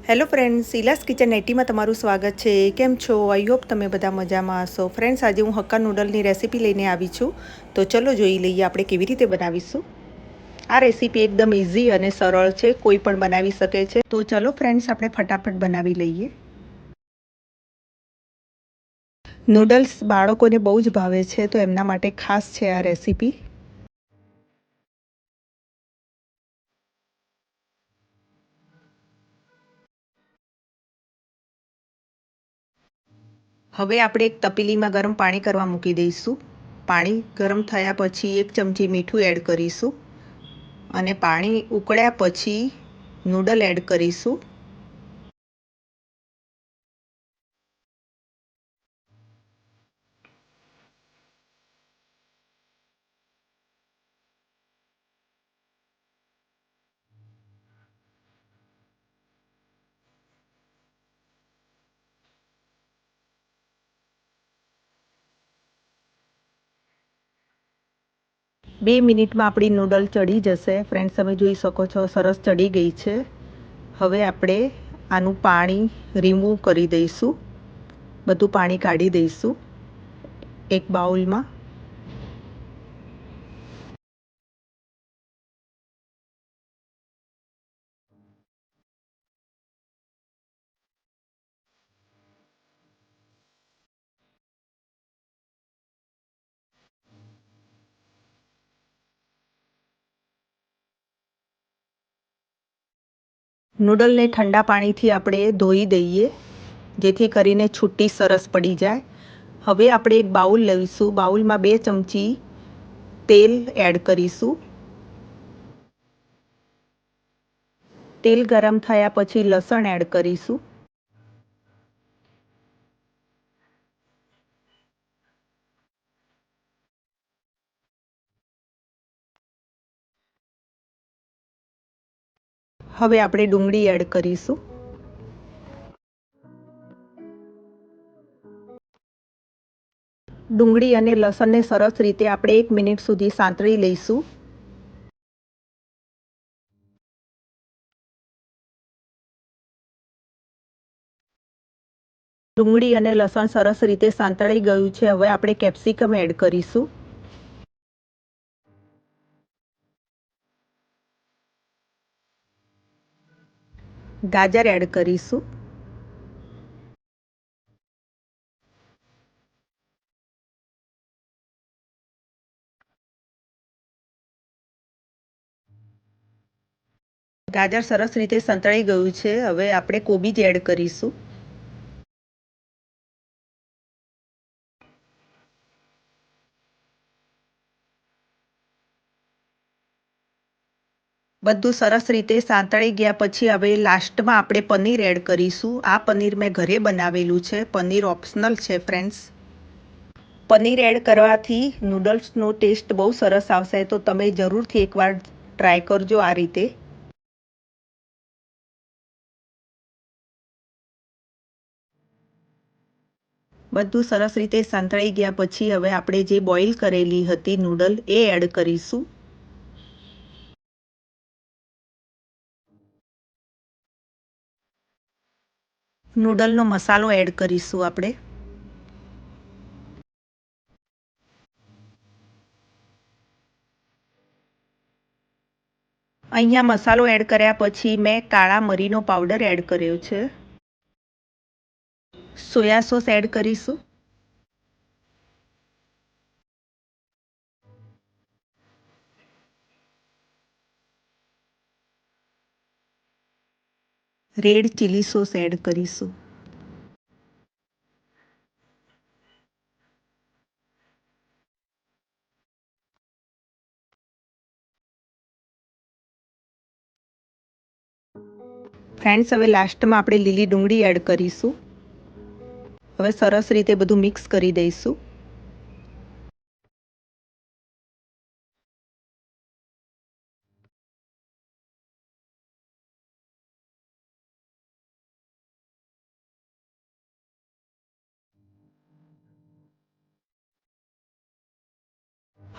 Hello friends, ઇલાસ kitchen 80માં તમારું સ્વાગત છે. કેમ છો? આઈ હોપ તમે બધા મજામાં હશો. ફ્રેન્ડ્સ, આજે હું હક્કા નૂડલની રેસીપી લઈને આવી છું. તો ચલો જોઈ લઈએ આપણે કેવી રીતે બનાવીશું. આ રેસીપી એકદમ ઇઝી અને સરળ છે, કોઈ પણ બનાવી શકે છે. તો ચલો ફ્રેન્ડ્સ, આપણે ફટાફટ બનાવી લઈએ. નૂડલ્સ બાળકોને બહુ જ ભાવે છે, તો એમના માટે ખાસ છે આ રેસીપી. હવે આપણે એક તપેલીમાં ગરમ પાણી કરવા મૂકી દઈશું. પાણી ગરમ થયા પછી 1 ચમચી મીઠું એડ કરીશું અને પાણી ઉકળ્યા પછી નૂડલ એડ કરીશું. બે મિનિટમાં આપણી નૂડલ ચડી જશે. ફ્રેન્ડ્સ, તમે જોઈ શકો છો સરસ ચડી ગઈ છે. હવે આપણે આનું પાણી રિમૂવ કરી દઈશું. બધું પાણી કાઢી દઈશું એક બાઉલમાં. નૂડલને ઠંડા પાણીથી આપણે ધોઈ દઈએ, જેથી કરીને છૂટી સરસ પડી જાય. હવે આપણે એક બાઉલ લઈશું. બાઉલમાં 2 ચમચી તેલ એડ કરીશું. તેલ ગરમ થયા પછી લસણ એડ કરીશું. હવે આપણે ડુંગળી એડ કરીશું. ડુંગળી અને લસણને સરસ રીતે આપણે 1 મિનિટ સુધી સાંતળી લઈશું. ડુંગળી અને લસણ સરસ રીતે સાંતળાઈ ગયું છે. હવે આપણે કેપ્સિકમ એડ કરીશું. ગાજર એડ કરીશું. ગાજર સરસ રીતે સંતળાઈ ગયું છે. હવે આપણે કોબીજ એડ કરીશું. બધું સરસ રીતે સાંતળાઈ ગયા પછી હવે લાસ્ટમાં આપણે પનીર એડ કરીશું. આ પનીર મેં ઘરે બનાવેલું છે. પનીર ઓપ્શનલ છે ફ્રેન્ડ્સ. પનીર એડ કરવાથી નૂડલ્સનો ટેસ્ટ બહુ સરસ આવશે, તો તમે જરૂરથી એકવાર ટ્રાય કરજો આ રીતે. બધું સરસ રીતે સાંતળાઈ ગયા પછી હવે આપણે જે બોઇલ કરેલી હતી નૂડલ એ એડ કરીશું. નૂડલનો મસાલો એડ કરીશું આપણે. અહીંયા મસાલો એડ કર્યા પછી મેં કાળા મરીનો પાવડર એડ કર્યો છે. સોયા સોસ એડ કરીશું. રેડ ચીલી સોસ એડ કરીશું. ફ્રેન્ડ્સ, હવે લાસ્ટમાં આપણે લીલી ડુંગળી એડ કરીશું. હવે સરસ રીતે બધું મિક્સ કરી દઈશું.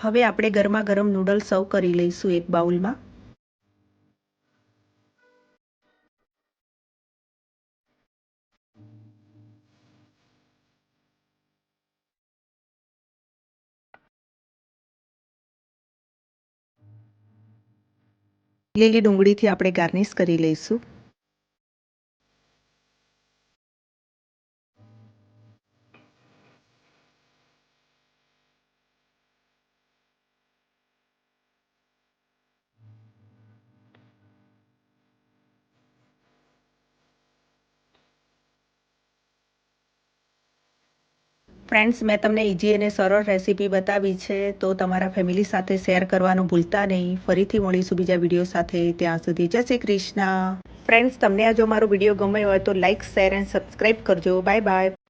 હવે આપણે ગરમા ગરમ નૂડલ્સ સર્વ કરી લઈશું એક બાઉલમાં. લીલી ડુંગળીથી આપણે ગાર્નિશ કરી લઈશું. ફ્રેન્ડ્સ, મેં તમને ઇઝી અને સરળ રેસીપી બતાવી છે, તો તમારા ફેમિલી સાથે શેર કરવાનું ભૂલતા નહીં. ફરીથી મળીશું બીજા વિડીયો સાથે. ત્યાં સુધી જય શ્રી કૃષ્ણ. ફ્રેન્ડ્સ, તમને આ જો મારો વિડીયો ગમ્યો હોય તો લાઇક, શેર એન્ડ સબસ્ક્રાઈબ કરજો. Bye bye.